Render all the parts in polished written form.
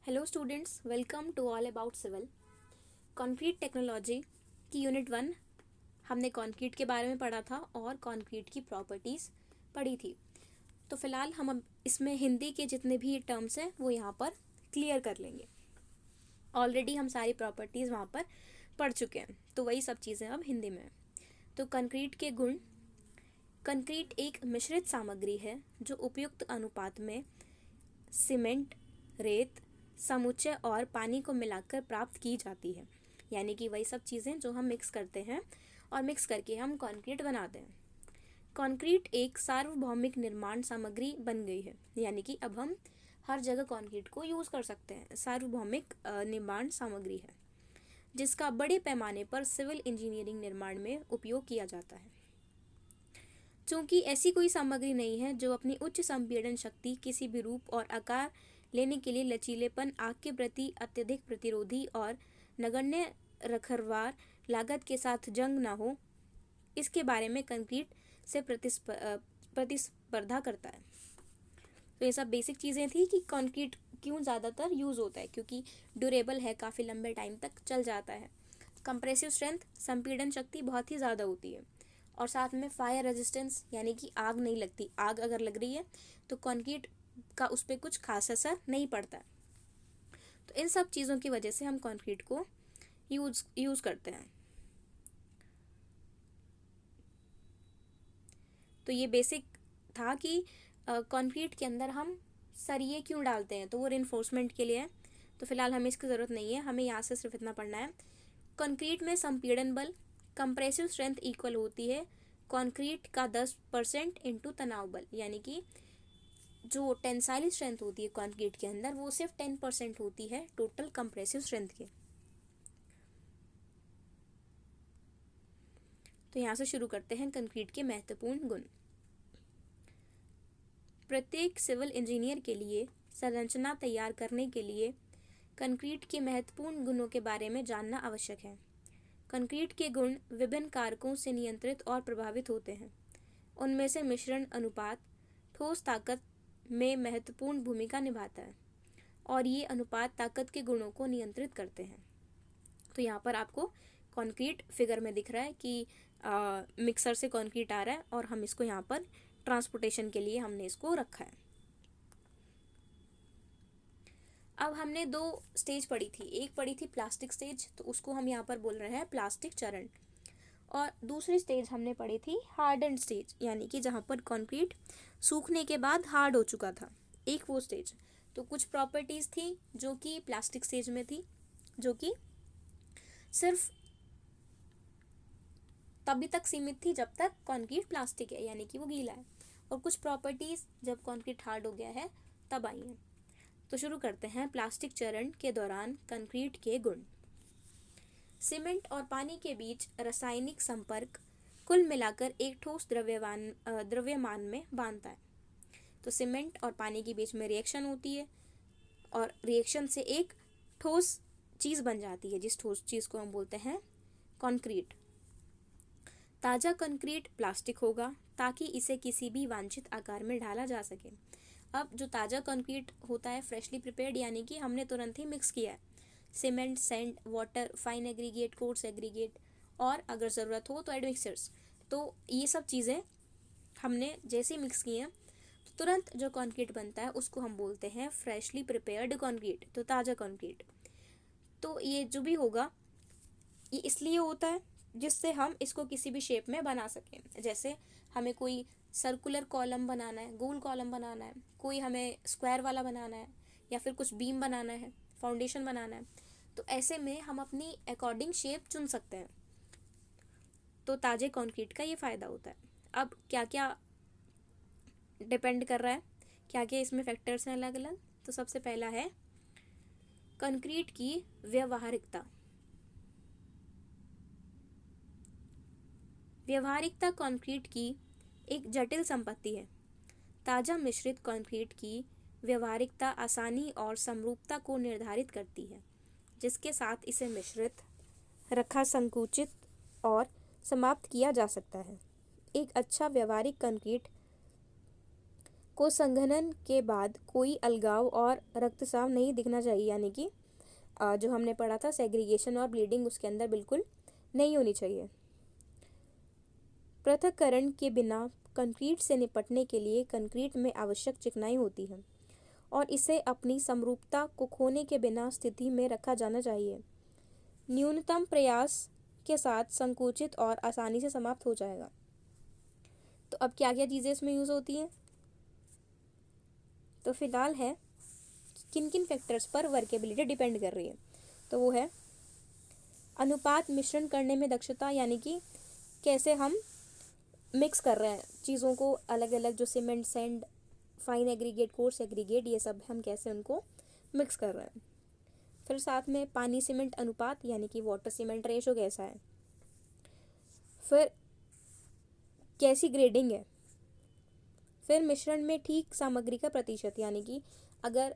Hello students, welcome to all about civil. Concrete technology की unit 1 हमने concrete के बारे में पढ़ा था और कंक्रीट की प्रॉपर्टीज़ पढ़ी थी। तो फिलहाल हम अब इसमें हिंदी के जितने भी टर्म्स हैं वो यहाँ पर क्लियर कर लेंगे। ऑलरेडी हम सारी प्रॉपर्टीज़ वहाँ पर पढ़ चुके हैं, तो वही सब चीज़ें अब हिंदी में हैं। तो कंक्रीट के गुण। कंक्रीट एक मिश्रित सामग्री है जो उपयुक्त अनुपात में सीमेंट, रेत, समुच्चय और पानी को मिलाकर प्राप्त की जाती है। यानी कि वही सब चीज़ें जो हम मिक्स करते हैं और मिक्स करके हम कंक्रीट बनाते हैं। कंक्रीट एक सार्वभौमिक निर्माण सामग्री बन गई है, यानी कि अब हम हर जगह कंक्रीट को यूज़ कर सकते हैं। सार्वभौमिक निर्माण सामग्री है जिसका बड़े पैमाने पर सिविल इंजीनियरिंग निर्माण में उपयोग किया जाता है। चूँकि ऐसी कोई सामग्री नहीं है जो अपनी उच्च संपीड़न शक्ति, किसी भी रूप और आकार लेने के लिए लचीलेपन, आग के प्रति अत्यधिक प्रतिरोधी और नगण्य रखरखाव लागत के साथ जंग न हो, इसके बारे में कंक्रीट से प्रतिस्पर्धा करता है। तो ये सब बेसिक चीज़ें थी कि कंक्रीट क्यों ज़्यादातर यूज़ होता है, क्योंकि ड्यूरेबल है, काफ़ी लंबे टाइम तक चल जाता है। कंप्रेसिव स्ट्रेंथ, संपीड़न शक्ति बहुत ही ज़्यादा होती है, और साथ में फायर रेजिस्टेंस, यानी कि आग नहीं लगती। आग अगर लग रही है तो कंक्रीट का उस पर कुछ खास असर नहीं पड़ता है। तो इन सब चीज़ों की वजह से हम कंक्रीट को यूज़ करते हैं। तो ये बेसिक था कि कंक्रीट के अंदर हम सरिये क्यों डालते हैं, तो वो रिइंफोर्समेंट के लिए है। तो फिलहाल हमें इसकी ज़रूरत नहीं है, हमें यहाँ से सिर्फ इतना पढ़ना है। कंक्रीट में संपीड़न बल, कंप्रेसिव स्ट्रेंथ इक्वल होती है कंक्रीट का 10% इंटू तनाव बल, यानी कि जो टेंसाइल स्ट्रेंथ होती है कंक्रीट के अंदर वो सिर्फ 10% होती है टोटल कंप्रेसिव स्ट्रेंथ के। तो यहाँ से शुरू करते हैं कंक्रीट के महत्वपूर्ण गुण। प्रत्येक सिविल इंजीनियर के लिए संरचना तैयार करने के लिए कंक्रीट के महत्वपूर्ण गुणों के बारे में जानना आवश्यक है। कंक्रीट के गुण विभिन्न कारकों से नियंत्रित और प्रभावित होते हैं। उनमें से मिश्रण अनुपात ठोस ताकत में महत्वपूर्ण भूमिका निभाता है, और ये अनुपात ताकत के गुणों को नियंत्रित करते हैं। तो यहाँ पर आपको कंक्रीट फिगर में दिख रहा है कि मिक्सर से कंक्रीट आ रहा है और हम इसको यहाँ पर ट्रांसपोर्टेशन के लिए हमने इसको रखा है। अब हमने 2 स्टेज पढ़ी थी। एक पढ़ी थी प्लास्टिक स्टेज, तो उसको हम यहाँ पर बोल रहे हैं प्लास्टिक चरण, और दूसरी स्टेज हमने पढ़ी थी हार्डन स्टेज, यानी कि जहाँ पर कंक्रीट सूखने के बाद हार्ड हो चुका था। एक वो स्टेज। तो कुछ प्रॉपर्टीज़ थी जो कि प्लास्टिक स्टेज में थी, जो कि सिर्फ तभी तक सीमित थी जब तक कंक्रीट प्लास्टिक है, यानी कि वो गीला है, और कुछ प्रॉपर्टीज़ जब कंक्रीट हार्ड हो गया है तब आई हैं। तो शुरू करते हैं प्लास्टिक चरण के दौरान कंक्रीट के गुण। सीमेंट और पानी के बीच रासायनिक संपर्क कुल मिलाकर एक ठोस द्रव्यमान में बांधता है। तो सीमेंट और पानी के बीच में रिएक्शन होती है, और रिएक्शन से एक ठोस चीज़ बन जाती है, जिस ठोस चीज़ को हम बोलते हैं कंक्रीट। ताज़ा कंक्रीट प्लास्टिक होगा ताकि इसे किसी भी वांछित आकार में ढाला जा सके। अब जो ताज़ा कंक्रीट होता है फ्रेशली प्रिपेयर्ड, यानी कि हमने तुरंत ही मिक्स किया है cement, sand, water, fine aggregate, coarse aggregate, और अगर ज़रूरत हो तो एडमिक्सचर्स। तो ये सब चीज़ें हमने जैसे मिक्स की हैं तो तुरंत जो कंक्रीट बनता है उसको हम बोलते हैं फ्रेशली प्रिपेयर्ड कंक्रीट, तो ताज़ा कंक्रीट। तो ये जो भी होगा ये इसलिए होता है जिससे हम इसको किसी भी शेप में बना सकें। जैसे हमें कोई सर्कुलर कॉलम बनाना है, गोल कॉलम बनाना है, कोई हमें स्क्वायर वाला बनाना है, या फिर कुछ बीम बनाना है, फाउंडेशन बनाना है, तो ऐसे में हम अपनी अकॉर्डिंग शेप चुन सकते हैं। तो ताजे कंक्रीट का ये फ़ायदा होता है। अब क्या क्या डिपेंड कर रहा है, क्या क्या इसमें फैक्टर्स हैं अलग अलग। तो सबसे पहला है कंक्रीट की व्यवहारिकता। व्यवहारिकता कंक्रीट की एक जटिल संपत्ति है। ताज़ा मिश्रित कंक्रीट की व्यवहारिकता आसानी और समरूपता को निर्धारित करती है, जिसके साथ इसे मिश्रित, रखा, संकुचित और समाप्त किया जा सकता है। एक अच्छा व्यवहारिक कंक्रीट को संघनन के बाद कोई अलगाव और रक्तस्राव नहीं दिखना चाहिए, यानी कि जो हमने पढ़ा था सेग्रीगेशन और ब्लीडिंग उसके अंदर बिल्कुल नहीं होनी चाहिए। पृथक्करण के बिना कंक्रीट से निपटने के लिए कंक्रीट में आवश्यक चिकनाई होती है और इसे अपनी समरूपता को खोने के बिना स्थिति में रखा जाना चाहिए। न्यूनतम प्रयास के साथ संकुचित और आसानी से समाप्त हो जाएगा। तो अब क्या क्या चीज़ें इसमें यूज़ होती हैं? तो फिलहाल है किन किन फैक्टर्स पर वर्केबिलिटी डिपेंड कर रही है। तो वो है अनुपात, मिश्रण करने में दक्षता, यानी कि कैसे हम मिक्स कर रहे हैं चीज़ों को, अलग अलग जो cement, sand, fine aggregate, coarse aggregate, ये सब हम कैसे उनको मिक्स कर रहे हैं। फिर साथ में पानी सीमेंट अनुपात, यानी कि वाटर सीमेंट रेशो कैसा है। फिर कैसी ग्रेडिंग है। फिर मिश्रण में ठीक सामग्री का प्रतिशत, यानी कि अगर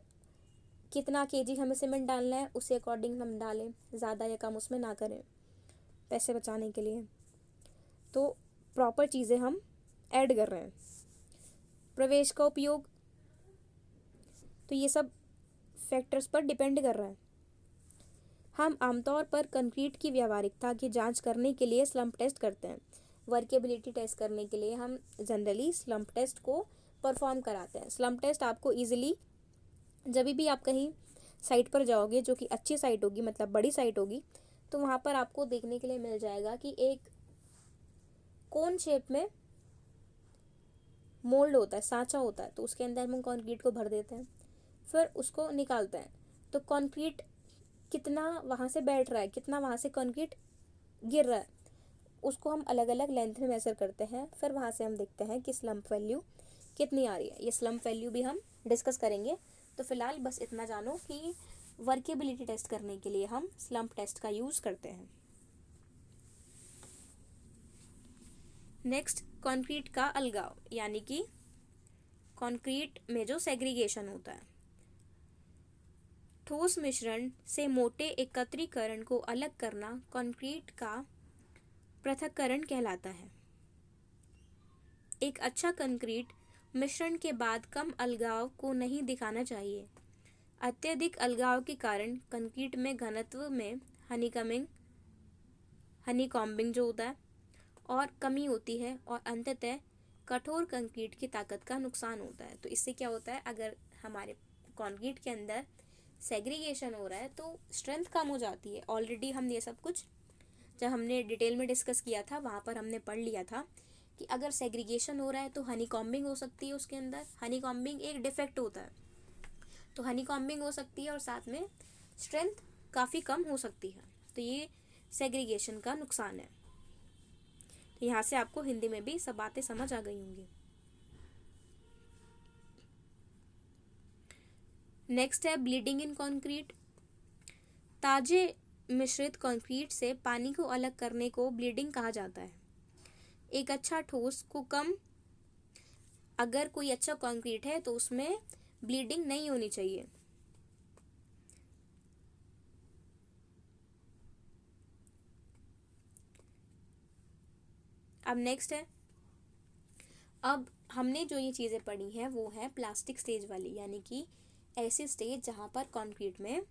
कितना केजी हमें सीमेंट डालना है उसी अकॉर्डिंग हम डालें, ज़्यादा या कम उसमें ना करें पैसे बचाने के लिए। तो प्रॉपर चीज़ें हम ऐड कर रहे हैं। प्रवेश का उपयोग, तो ये सब फैक्टर्स पर डिपेंड कर रहा है। हम आमतौर पर कंक्रीट की व्यावहारिकता की जांच करने के लिए स्लम्प टेस्ट करते हैं। वर्केबिलिटी टेस्ट करने के लिए हम जनरली स्लम्प टेस्ट को परफॉर्म कराते हैं। स्लम्प टेस्ट आपको ईजिली जब भी आप कहीं साइट पर जाओगे जो कि अच्छी साइट होगी, मतलब बड़ी साइट होगी, तो वहाँ पर आपको देखने के लिए मिल जाएगा कि एक कोन शेप में मोल्ड होता है, सांचा होता है, तो उसके अंदर हम कंक्रीट को भर देते हैं, फिर उसको निकालते हैं। तो कंक्रीट कितना वहाँ से बैठ रहा है, कितना वहाँ से कंक्रीट गिर रहा है, उसको हम अलग अलग लेंथ में मेजर करते हैं। फिर वहाँ से हम देखते हैं कि स्लम्प वैल्यू कितनी आ रही है। ये स्लम्प वैल्यू भी हम डिस्कस करेंगे। तो फिलहाल बस इतना जानो कि वर्केबिलिटी टेस्ट करने के लिए हम स्लम्प टेस्ट का यूज़ करते हैं। नेक्स्ट, कंक्रीट का अलगाव, यानी कि कंक्रीट में जो सेग्रीगेशन होता है। ठोस मिश्रण से मोटे एकत्रीकरण को अलग करना कंक्रीट का पृथक्करण कहलाता है। एक अच्छा कंक्रीट मिश्रण के बाद कम अलगाव को नहीं दिखाना चाहिए। अत्यधिक अलगाव के कारण कंक्रीट में घनत्व में हनीकॉम्बिंग जो होता है और कमी होती है और अंततः कठोर कंक्रीट की ताकत का नुकसान होता है। तो इससे क्या होता है, अगर हमारे कंक्रीट के अंदर सेग्रीगेशन हो रहा है तो स्ट्रेंथ कम हो जाती है। ऑलरेडी हम ये सब कुछ जब हमने डिटेल में डिस्कस किया था वहाँ पर हमने पढ़ लिया था कि अगर सेग्रीगेशन हो रहा है तो हनीकॉम्बिंग हो सकती है उसके अंदर। हनीकॉम्बिंग एक डिफेक्ट होता है, तो हनीकॉम्बिंग हो सकती है और साथ में स्ट्रेंथ काफ़ी कम हो सकती है। तो ये सेग्रीगेशन का नुकसान है। तो यहाँ से आपको हिंदी में भी सब बातें समझ आ गई होंगी। नेक्स्ट है ब्लीडिंग इन कंक्रीट। ताजे मिश्रित कंक्रीट से पानी को अलग करने को ब्लीडिंग कहा जाता है। एक अच्छा ठोस को कम, अगर कोई अच्छा कंक्रीट है तो उसमें ब्लीडिंग नहीं होनी चाहिए। अब नेक्स्ट है, अब हमने जो ये चीज़ें पढ़ी हैं वो है प्लास्टिक स्टेज वाली, यानी कि ऐसी स्टेज जहाँ पर कंक्रीट में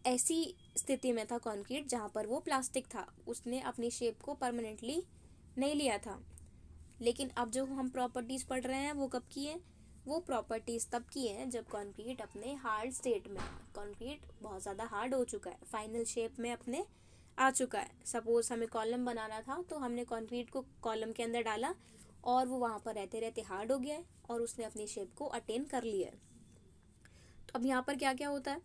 ऐसी स्थिति में था कंक्रीट जहाँ पर वो प्लास्टिक था, उसने अपनी शेप को परमानेंटली नहीं लिया था। लेकिन अब जो हम प्रॉपर्टीज़ पढ़ रहे हैं वो कब की है, वो प्रॉपर्टीज़ तब की हैं जब कंक्रीट अपने हार्ड स्टेट में, कंक्रीट बहुत ज़्यादा हार्ड हो चुका है, फाइनल शेप में अपने आ चुका है। सपोज हमें कॉलम बनाना था तो हमने कंक्रीट को कॉलम के अंदर डाला और वो वहाँ पर रहते रहते हार्ड हो गया है और उसने अपनी शेप को अटेन कर लिया है। तो अब यहाँ पर क्या क्या होता है,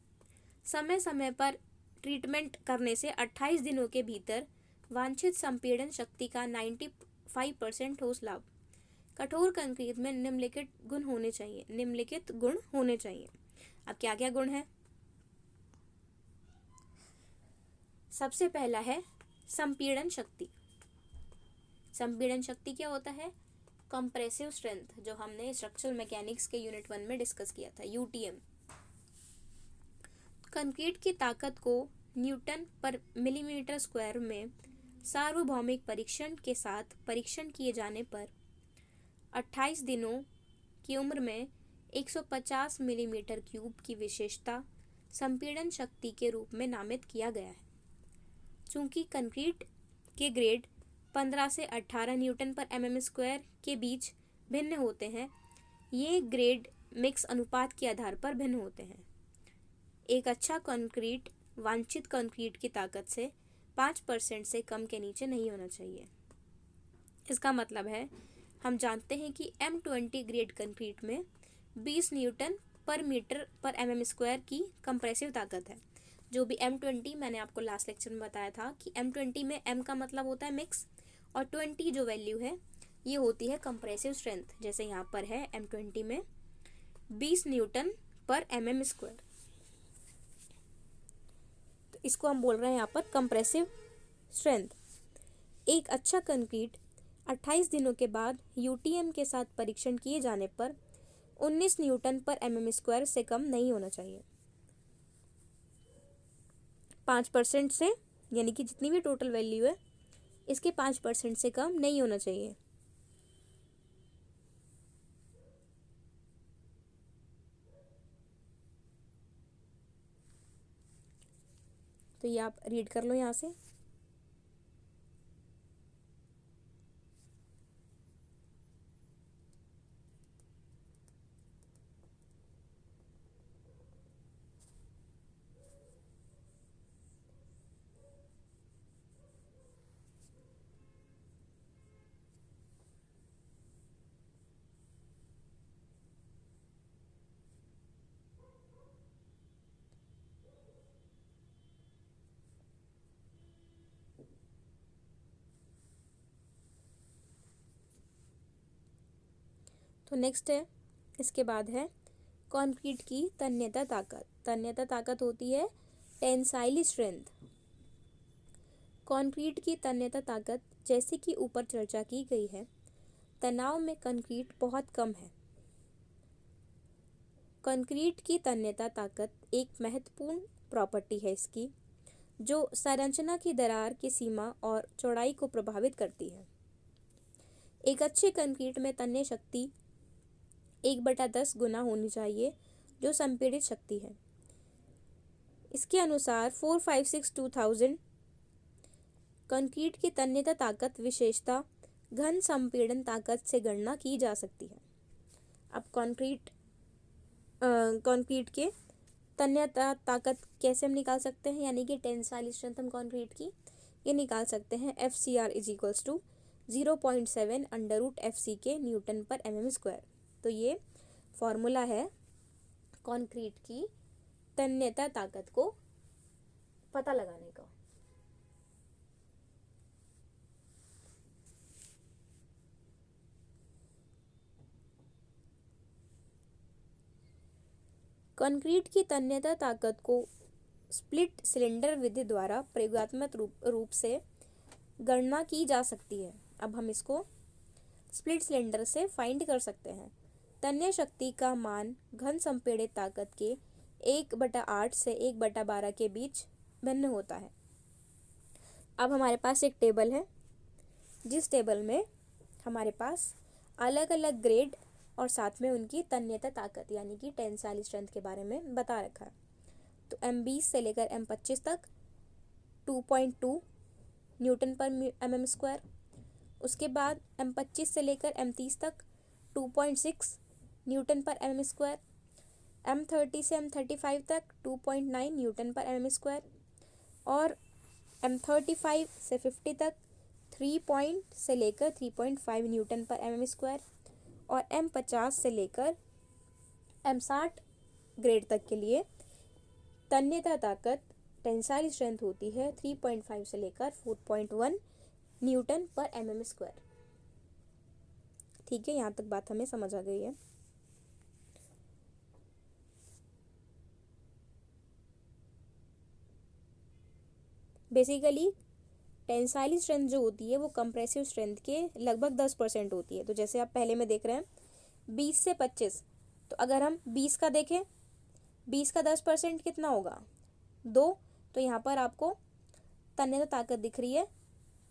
समय समय पर ट्रीटमेंट करने से 28 दिनों के भीतर वांछित संपीड़न शक्ति का 95% ठोस लाभ। कठोर कंक्रीट में निम्नलिखित गुण होने चाहिए। अब क्या क्या गुण है, सबसे पहला है संपीड़न शक्ति। संपीड़न शक्ति क्या होता है, कंप्रेसिव स्ट्रेंथ, जो हमने स्ट्रक्चरल मैकेनिक्स के यूनिट 1 में डिस्कस किया था, यूटीएम। कंक्रीट की ताकत को न्यूटन पर मिलीमीटर स्क्वायर में सार्वभौमिक परीक्षण के साथ परीक्षण किए जाने पर 28 दिनों की उम्र में 150 मिलीमीटर क्यूब की विशेषता संपीड़न शक्ति के रूप में नामित किया गया है। चूंकि कंक्रीट के ग्रेड 15 से 18 न्यूटन पर एमएम स्क्वायर के बीच भिन्न होते हैं, ये ग्रेड मिक्स अनुपात के आधार पर भिन्न होते हैं। एक अच्छा कंक्रीट वांछित कंक्रीट की ताकत से 5% से कम के नीचे नहीं होना चाहिए। इसका मतलब है, हम जानते हैं कि M20 ग्रेड कंक्रीट में 20 न्यूटन पर मीटर पर एमएम स्क्वायर की कंप्रेसिव ताकत है। जो भी M20 मैंने आपको लास्ट लेक्चर में बताया था कि M20 में M का मतलब होता है मिक्स और 20 जो वैल्यू है ये होती है कंप्रेसिव स्ट्रेंथ। जैसे यहाँ पर है M20 में 20 न्यूटन पर एमएम स्क्वायर, तो इसको हम बोल रहे हैं यहाँ पर कंप्रेसिव स्ट्रेंथ। एक अच्छा कंक्रीट 28 दिनों के बाद यूटीएम के साथ परीक्षण किए जाने पर 19 न्यूटन पर एमएम स्क्वायर से कम नहीं होना चाहिए। 5% से, यानी कि जितनी भी टोटल वैल्यू है इसके 5% से कम नहीं होना चाहिए। तो ये आप रीड कर लो यहाँ से। तो नेक्स्ट है, इसके बाद है कंक्रीट की तन्यता ताकत। तन्यता ताकत होती है टेंसाइल स्ट्रेंथ। कंक्रीट की तन्यता ताकत जैसे कि ऊपर चर्चा की गई है, तनाव में कंक्रीट बहुत कम है। कंक्रीट की तन्यता ताकत एक महत्वपूर्ण प्रॉपर्टी है इसकी, जो संरचना की दरार की सीमा और चौड़ाई को प्रभावित करती है। एक अच्छे कंक्रीट में तन्य शक्ति 1/10 गुना होनी चाहिए, जो संपीड़ित शक्ति है। इसके अनुसार 456-2000 कंक्रीट की तन्यता ताकत विशेषता घन संपीड़न ताकत से गणना की जा सकती है। अब कंक्रीट के तन्यता ताकत कैसे हम निकाल सकते हैं, यानी कि टेंसाइल स्ट्रेंथ हम कंक्रीट की ये निकाल सकते हैं। FCR = 0.7 √FC न्यूटन पर एमएम स्क्वायर। तो ये फॉर्मूला है कंक्रीट की तन्यता ताकत को पता लगाने का। कंक्रीट की तन्यता ताकत को स्प्लिट सिलेंडर विधि द्वारा प्रयोगात्मक रूप से गणना की जा सकती है। अब हम इसको स्प्लिट सिलेंडर से फाइंड कर सकते हैं। तन्य शक्ति का मान घन संपीड़ित ताकत के 1/8 से 1/12 के बीच भिन्न होता है। अब हमारे पास एक टेबल है, जिस टेबल में हमारे पास अलग अलग ग्रेड और साथ में उनकी तन्यता ताकत यानी कि टेंसाइल स्ट्रेंथ के बारे में बता रखा है। तो M20 से लेकर M25 तक 2.2 न्यूटन पर एमएम स्क्वायर। उसके बाद M25 से लेकर M30 तक 2.6 न्यूटन पर एमएम स्क्वायर। M30 से M35 तक 2.9 न्यूटन पर एमएम स्क्वायर। और M35 से 50 तक 3 से लेकर 3.5 न्यूटन पर एमएम स्क्वायर। और M50 से लेकर M60 ग्रेड तक के लिए तन्यता ताकत टेंसाइल स्ट्रेंथ होती है 3.5 से लेकर 4.1 न्यूटन पर एमएम स्क्वायर। ठीक है, यहाँ तक बात हमें समझ आ गई है। बेसिकली टेंसाइल स्ट्रेंथ जो होती है वो कंप्रेसिव स्ट्रेंथ के लगभग 10% होती है। तो जैसे आप पहले में देख रहे हैं 20 से 25, तो अगर हम 20 का देखें, 20 का 10% कितना होगा 2। तो यहाँ पर आपको तन्यता ताकत दिख रही है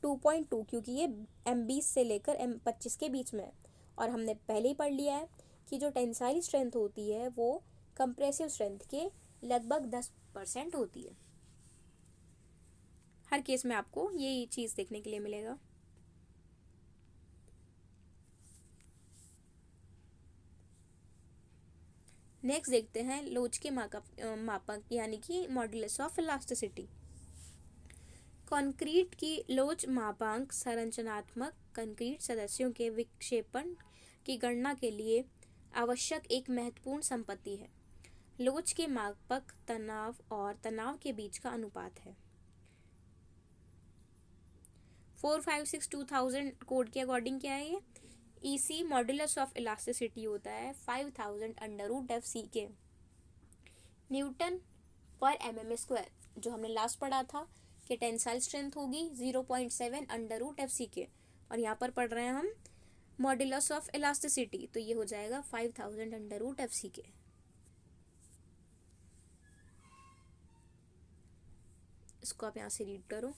2.2, क्योंकि ये M20 से लेकर M25 के बीच में है। और हमने पहले ही पढ़ लिया है कि जो टेंसाइल स्ट्रेंथ होती है वो कंप्रेसिव स्ट्रेंथ के लगभग 10% होती है। हर केस में आपको ये चीज़ देखने के लिए मिलेगा। नेक्स्ट देखते हैं लोच के मापक यानी कि मॉड्यूलस ऑफ इलास्टिसिटी। कंक्रीट की लोच मापांक संरचनात्मक कंक्रीट सदस्यों के विक्षेपण की गणना के लिए आवश्यक एक महत्वपूर्ण संपत्ति है। लोच के मापक तनाव और तनाव के बीच का अनुपात है। 456-2000 कोड के अकॉर्डिंग क्या है ये? ईसी मॉड्यूलस ऑफ इलास्टिसिटी होता है 5000 अंडर रूट एफ सी के न्यूटन पर mm स्क्वायर। जो हमने लास्ट पढ़ा था कि टेंसाइल स्ट्रेंथ होगी 0.7 under root F C K, और यहाँ पर पढ़ रहे हैं हम मॉड्यूलस ऑफ इलास्टिसिटी, तो ये हो जाएगा 5000 अंडर रूट एफ सी के। इसको आप यहाँ से रीड करो।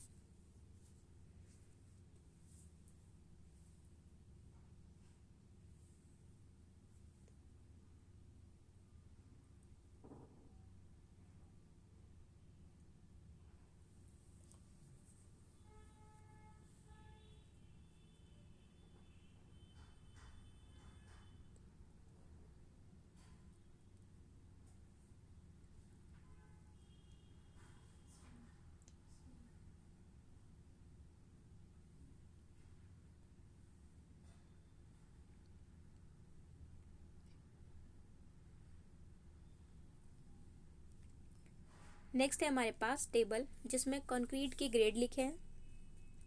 नेक्स्ट है हमारे पास टेबल जिसमें कंक्रीट के ग्रेड लिखे हैं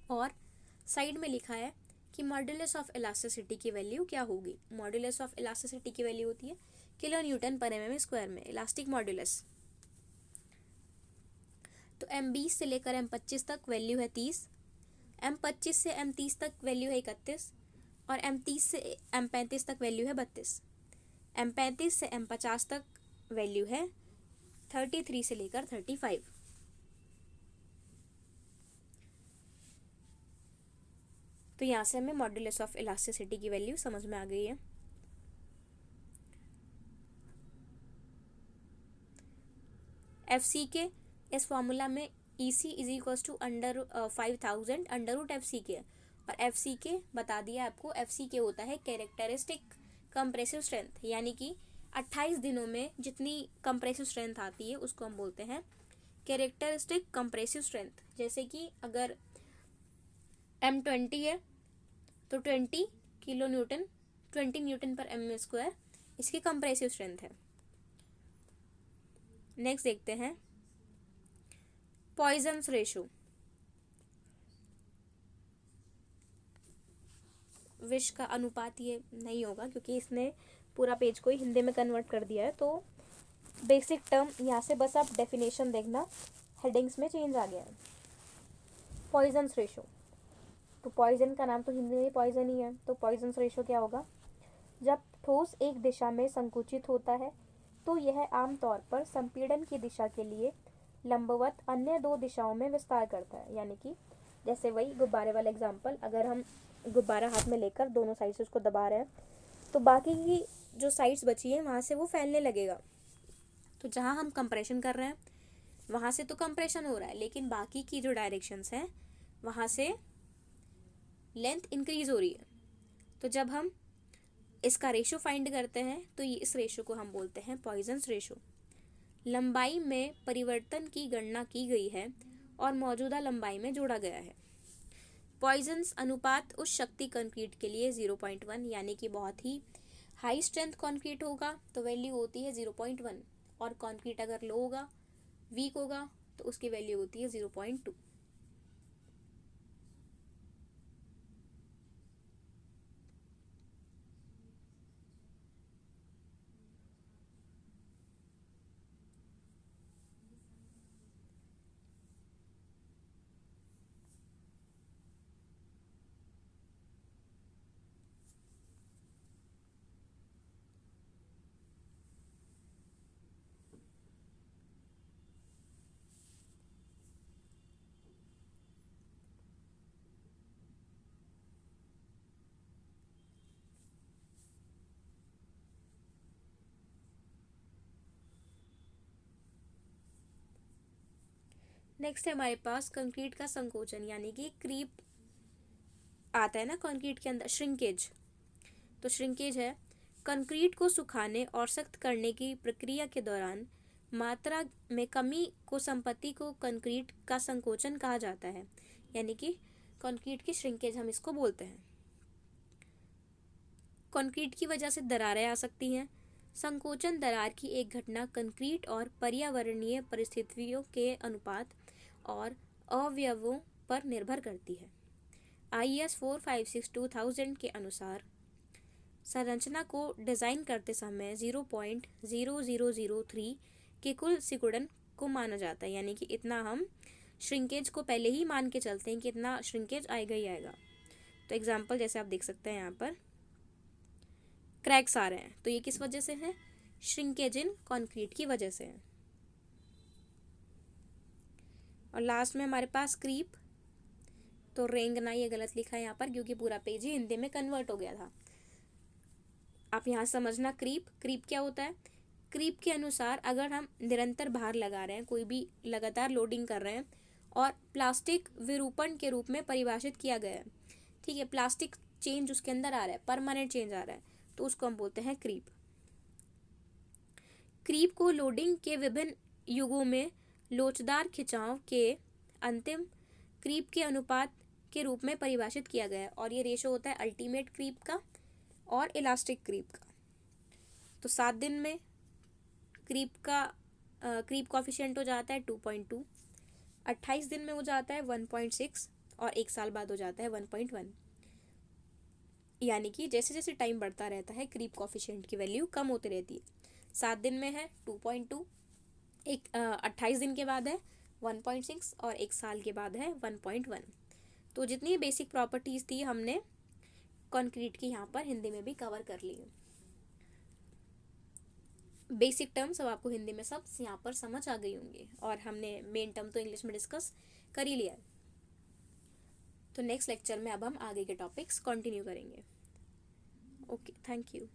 और साइड में लिखा है कि मॉड्यूलस ऑफ इलास्टिसिटी की वैल्यू क्या होगी। मॉड्यूलस ऑफ इलास्टिसिटी की वैल्यू होती है किलो न्यूटन पर mm स्क्वायर में इलास्टिक मॉड्यूलस। तो M20 से लेकर M25 तक वैल्यू है 30, M25 से M30 तक वैल्यू है 31 और M30 से M35 तक वैल्यू है 32। M35 से M50 तक वैल्यू है 33 से लेकर 35। तो यहाँ से हमें मॉड्यूलस ऑफ इलास्टिसिटी की वैल्यू समझ में आ गई है। एफ सी के इस फॉर्मूला में E C is equals to under 5000 under root F C K, और एफ सी के बता दिया आपको। एफ सी के होता है कैरेक्टरिस्टिक कंप्रेसिव स्ट्रेंथ, यानी कि 28 दिनों में जितनी कंप्रेसिव स्ट्रेंथ आती है उसको हम बोलते हैं कैरेक्टरिस्टिक कंप्रेसिव स्ट्रेंथ। जैसे कि अगर M20 है तो 20 किलो न्यूटन 20 न्यूटन पर mm स्क्वायर इसकी कंप्रेसिव स्ट्रेंथ है। नेक्स्ट देखते हैं पॉइजन्स रेशो। विष का अनुपात ये नहीं होगा क्योंकि इसने पूरा पेज को ही हिंदी में कन्वर्ट कर दिया है, तो बेसिक टर्म यहाँ से बस आप डेफिनेशन देखना, हेडिंग्स में चेंज आ गया है। पॉइजन्स रेशो, तो पॉइजन का नाम तो हिंदी में पॉइजन ही है, तो पॉइजन्स रेशो क्या होगा? जब ठोस एक दिशा में संकुचित होता है तो यह आमतौर पर संपीड़न की दिशा के लिए लंबवत अन्य दो दिशाओं में विस्तार करता है। यानी कि जैसे वही गुब्बारे वाला एग्जाम्पल, अगर हम गुब्बारा हाथ में लेकर दोनों साइड से उसको दबा रहे हैं तो बाकी की जो साइड्स बची है वहाँ से वो फैलने लगेगा। तो जहाँ हम कंप्रेशन कर रहे हैं वहाँ से तो कंप्रेशन हो रहा है, लेकिन बाकी की जो डायरेक्शंस हैं वहाँ से लेंथ इंक्रीज हो रही है। तो जब हम इसका रेशो फाइंड करते हैं तो ये इस रेशो को हम बोलते हैं पॉइजन्स रेशो। लंबाई में परिवर्तन की गणना की गई है और मौजूदा लंबाई में जोड़ा गया है। पॉइजन्स अनुपात उस शक्ति कंक्रीट के लिए 0.1, यानी कि बहुत ही हाई स्ट्रेंथ कंक्रीट होगा तो वैल्यू होती है 0.1, और कंक्रीट अगर लो होगा वीक होगा तो उसकी वैल्यू होती है 0.2। नेक्स्ट है हमारे पास कंक्रीट का संकोचन, यानी कि क्रीप आता है ना कंक्रीट के अंदर, श्रिंकेज। तो श्रिंकेज है कंक्रीट को सुखाने और सख्त करने की प्रक्रिया के दौरान मात्रा में कमी को संपत्ति को कंक्रीट का संकोचन कहा जाता है, यानी कि कंक्रीट की श्रिंकेज हम इसको बोलते हैं। कंक्रीट की वजह से दरारें आ सकती हैं। संकोचन दरार की एक घटना कंक्रीट और पर्यावरणीय परिस्थितियों के अनुपात और अवयवों पर निर्भर करती है। IS 456-2000 के अनुसार संरचना को डिज़ाइन करते समय 0.0003 के कुल सिकुड़न को माना जाता है, यानी कि इतना हम श्रिंकेज को पहले ही मान के चलते हैं कि इतना श्रिंकेज आएगा ही आएगा। तो एग्जाम्पल जैसे आप देख सकते हैं यहाँ पर क्रैक्स आ रहे हैं, तो ये किस वजह से है? श्रिंकेज इन कंक्रीट की वजह से है। और लास्ट में हमारे पास क्रीप, तो रेंगना ये गलत लिखा है यहाँ पर क्योंकि पूरा पेज ही हिंदी में कन्वर्ट हो गया था। आप यहाँ समझना क्रीप क्या होता है। क्रीप के अनुसार अगर हम निरंतर भार लगा रहे हैं, कोई भी लगातार लोडिंग कर रहे हैं और प्लास्टिक विरूपण के रूप में परिभाषित किया गया है, ठीक है, प्लास्टिक चेंज उसके अंदर आ रहा है, परमानेंट चेंज आ रहा है, तो उसको हम बोलते हैं क्रीप। क्रीप को लोडिंग के विभिन्न युगों में लोचदार खिंचाव के अंतिम क्रीप के अनुपात के रूप में परिभाषित किया गया है, और ये रेशो होता है अल्टीमेट क्रीप का और इलास्टिक क्रीप का। तो 7 दिन में क्रीप कॉफिशिएंट हो जाता है 2.2, 28 दिन में हो जाता है 1.6 और 1 साल बाद हो जाता है 1.1। यानी कि जैसे जैसे टाइम बढ़ता रहता है क्रीप कॉफिशिएंट की वैल्यू कम होती रहती है। 7 दिन में है 2.2, 28 दिन के बाद है 1.6 और 1 साल के बाद है 1.1। तो जितनी बेसिक प्रॉपर्टीज़ थी हमने कंक्रीट की यहाँ पर हिंदी में भी कवर कर ली है। बेसिक टर्म्स अब आपको हिंदी में सब यहाँ पर समझ आ गई होंगी, और हमने मेन टर्म तो इंग्लिश में डिस्कस कर ही लिया है। तो नेक्स्ट लेक्चर में अब हम आगे के टॉपिक्स कंटिन्यू करेंगे। Okay, thank you.